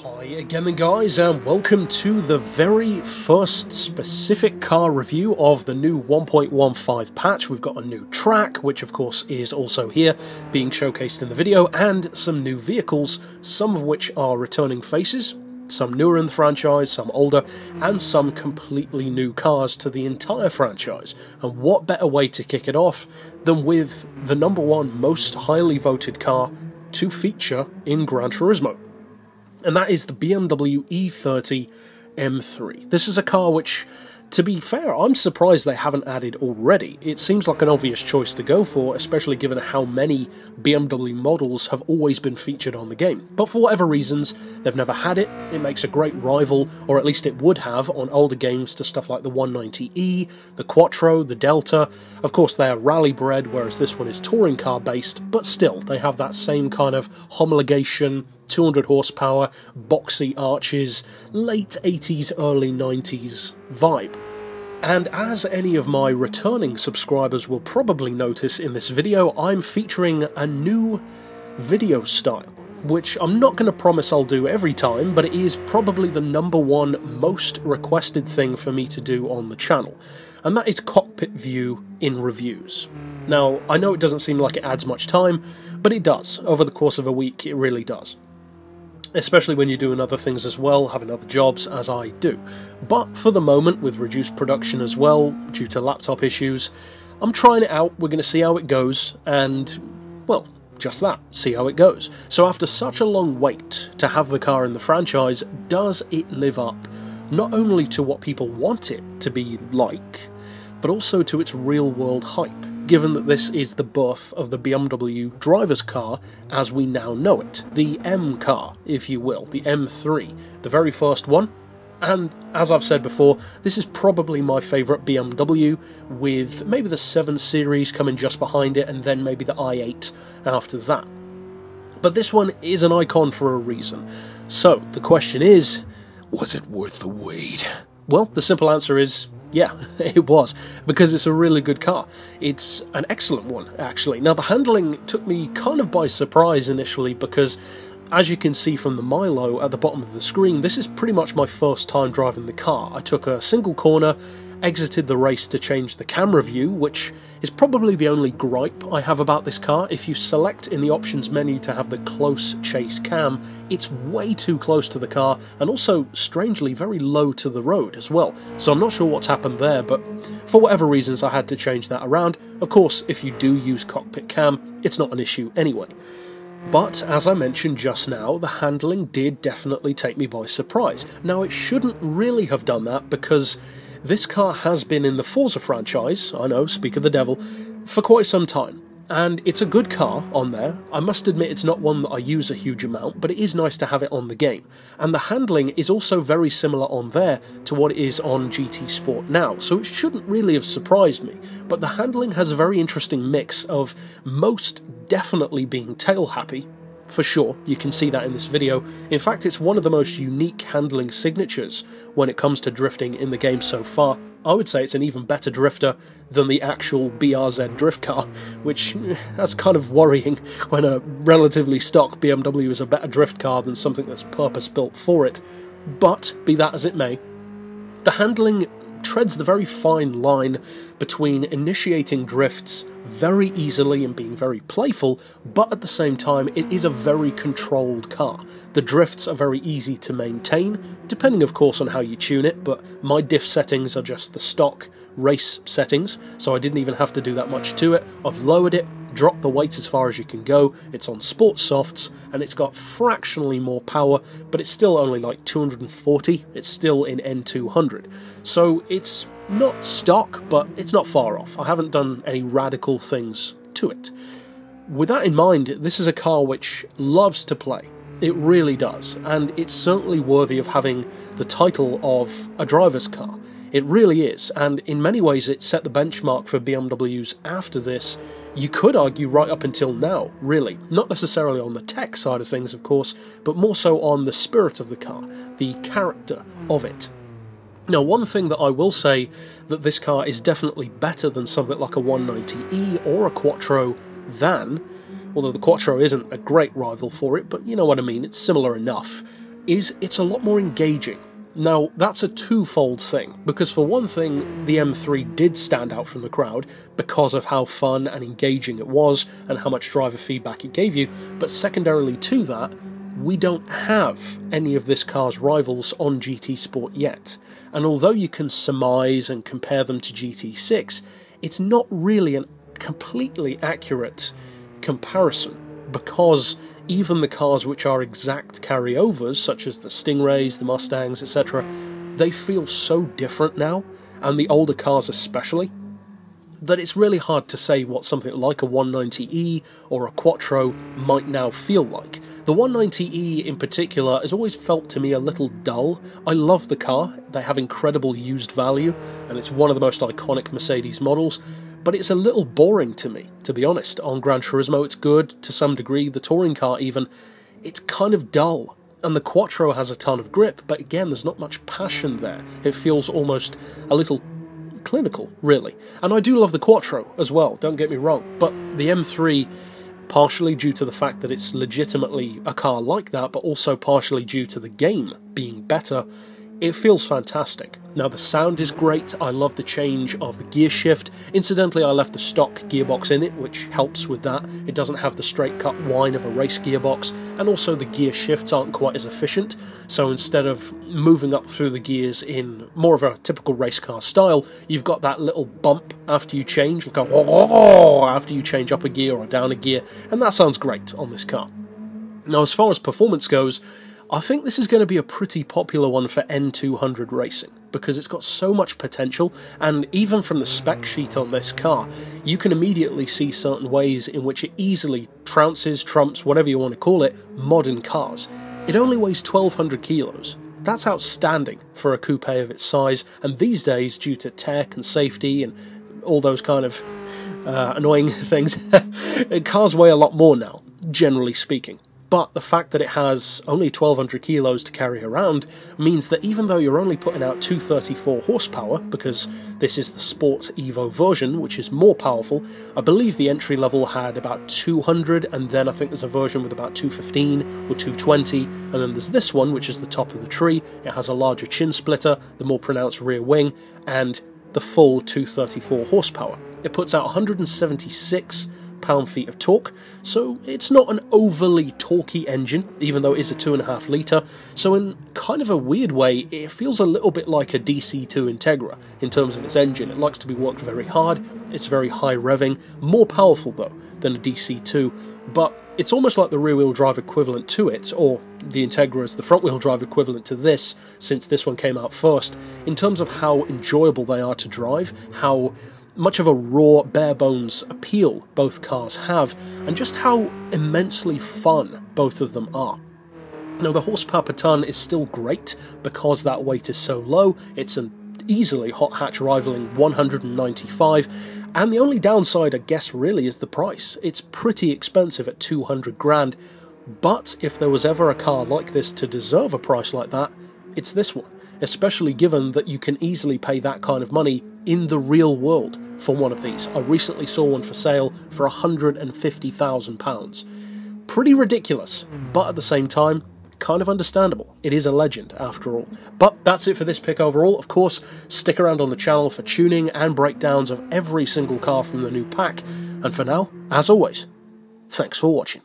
Hi again then guys, and welcome to the very first specific car review of the new 1.15 patch. We've got a new track, which of course is also here, being showcased in the video, and some new vehicles, some of which are returning faces, some newer in the franchise, some older, and some completely new cars to the entire franchise. And what better way to kick it off than with the #1 most highly voted car to feature in Gran Turismo. And that is the BMW E30 M3. This is a car which, to be fair, I'm surprised they haven't added already. It seems like an obvious choice to go for, especially given how many BMW models have always been featured on the game. But for whatever reasons, they've never had it. It makes a great rival, or at least it would have, on older games to stuff like the 190E, the Quattro, the Delta. Of course, they are rally bred, whereas this one is touring car based, but still, they have that same kind of homologation, 200 horsepower, boxy arches, late 80s, early 90s vibe. And as any of my returning subscribers will probably notice in this video, I'm featuring a new video style, which I'm not going to promise I'll do every time, but it is probably the #1 most requested thing for me to do on the channel, and that is cockpit view in reviews. Now, I know it doesn't seem like it adds much time, but it does. Over the course of a week, it really does. Especially when you're doing other things as well, having other jobs, as I do. But for the moment, with reduced production as well, due to laptop issues, I'm trying it out, we're going to see how it goes, and, well, just that, see how it goes. So after such a long wait to have the car in the franchise, does it live up not only to what people want it to be like, but also to its real-world hype, given that this is the birth of the BMW driver's car as we now know it. The M car, if you will, the M3, the very first one. And as I've said before, this is probably my favourite BMW, with maybe the 7 Series coming just behind it, and then maybe the i8 after that. But this one is an icon for a reason. So, the question is, was it worth the wait? Well, the simple answer is, yeah, it was, because it's a really good car. It's an excellent one, actually. Now, the handling took me kind of by surprise initially, because as you can see from the Milo at the bottom of the screen, this is pretty much my first time driving the car. I took a single corner, exited the race to change the camera view, which is probably the only gripe I have about this car. If you select in the options menu to have the close chase cam, it's way too close to the car, and also, strangely, very low to the road as well. So I'm not sure what's happened there, but for whatever reasons I had to change that around. Of course, if you do use cockpit cam, it's not an issue anyway. But, as I mentioned just now, the handling did definitely take me by surprise. Now, it shouldn't really have done that, because this car has been in the Forza franchise, I know, speak of the devil, for quite some time. And it's a good car on there. I must admit it's not one that I use a huge amount, but it is nice to have it on the game. And the handling is also very similar on there to what it is on GT Sport now, so it shouldn't really have surprised me. But the handling has a very interesting mix of most definitely being tail happy, for sure, you can see that in this video. In fact, it's one of the most unique handling signatures when it comes to drifting in the game so far. I would say it's an even better drifter than the actual BRZ drift car, which, that's kind of worrying when a relatively stock BMW is a better drift car than something that's purpose-built for it. But, be that as it may, the handling treads the very fine line between initiating drifts very easily and being very playful, but at the same time it is a very controlled car. The drifts are very easy to maintain, depending of course on how you tune it, but my diff settings are just the stock race settings, so I didn't even have to do that much to it. I've lowered it, dropped the weight as far as you can go, it's on sports softs, and it's got fractionally more power, but it's still only like 240, it's still in N200. So it's not stock, but it's not far off. I haven't done any radical things to it. With that in mind, this is a car which loves to play. It really does, and it's certainly worthy of having the title of a driver's car. It really is, and in many ways it set the benchmark for BMWs after this. You could argue right up until now, really. Not necessarily on the tech side of things, of course, but more so on the spirit of the car, the character of it. Now, one thing that I will say that this car is definitely better than something like a 190E or a Quattro than, although the Quattro isn't a great rival for it, but you know what I mean, it's similar enough, is it's a lot more engaging. Now, that's a twofold thing, because for one thing, the M3 did stand out from the crowd because of how fun and engaging it was and how much driver feedback it gave you, but secondarily to that, we don't have any of this car's rivals on GT Sport yet, and although you can surmise and compare them to GT6, it's not really a completely accurate comparison, because even the cars which are exact carryovers, such as the Stingrays, the Mustangs, etc., they feel so different now, and the older cars especially, that it's really hard to say what something like a 190E or a Quattro might now feel like. The 190E in particular has always felt to me a little dull. I love the car, they have incredible used value, and it's one of the most iconic Mercedes models, but it's a little boring to me, to be honest. On Gran Turismo it's good, to some degree, the touring car even, it's kind of dull. And the Quattro has a ton of grip, but again, there's not much passion there. It feels almost a little clinical, really. And I do love the Quattro as well, don't get me wrong, but the M3, partially due to the fact that it's legitimately a car like that, but also partially due to the game being better, it feels fantastic. Now the sound is great, I love the change of the gear shift. Incidentally, I left the stock gearbox in it, which helps with that. It doesn't have the straight cut whine of a race gearbox, and also the gear shifts aren't quite as efficient, so instead of moving up through the gears in more of a typical race car style, you've got that little bump after you change, like a after you change up a gear or down a gear, and that sounds great on this car. Now as far as performance goes, I think this is going to be a pretty popular one for N200 racing, because it's got so much potential, and even from the spec sheet on this car, you can immediately see certain ways in which it easily trounces, trumps, whatever you want to call it, modern cars. It only weighs 1,200 kilos. That's outstanding for a coupe of its size, and these days, due to tech and safety and all those kind of annoying things, cars weigh a lot more now, generally speaking. But the fact that it has only 1,200 kilos to carry around means that even though you're only putting out 234 horsepower, because this is the Sport Evo version, which is more powerful, I believe the entry level had about 200, and then I think there's a version with about 215 or 220, and then there's this one, which is the top of the tree. It has a larger chin splitter, the more pronounced rear wing, and the full 234 horsepower. It puts out 176 pound-feet of torque, so it's not an overly torquey engine, even though it is a 2.5 litre, so in kind of a weird way, it feels a little bit like a DC2 Integra in terms of its engine. It likes to be worked very hard, it's very high revving, more powerful though than a DC2, but it's almost like the rear-wheel drive equivalent to it, or the Integra is the front-wheel drive equivalent to this, since this one came out first, in terms of how enjoyable they are to drive, how much of a raw, bare-bones appeal both cars have, and just how immensely fun both of them are. Now, the horsepower per tonne is still great because that weight is so low. It's an easily hot hatch rivaling 195, and the only downside, I guess, really is the price. It's pretty expensive at 200 grand, but if there was ever a car like this to deserve a price like that, it's this one, especially given that you can easily pay that kind of money in the real world for one of these. I recently saw one for sale for £150,000. Pretty ridiculous, but at the same time, kind of understandable. It is a legend, after all. But that's it for this pick overall. Of course, stick around on the channel for tuning and breakdowns of every single car from the new pack. And for now, as always, thanks for watching.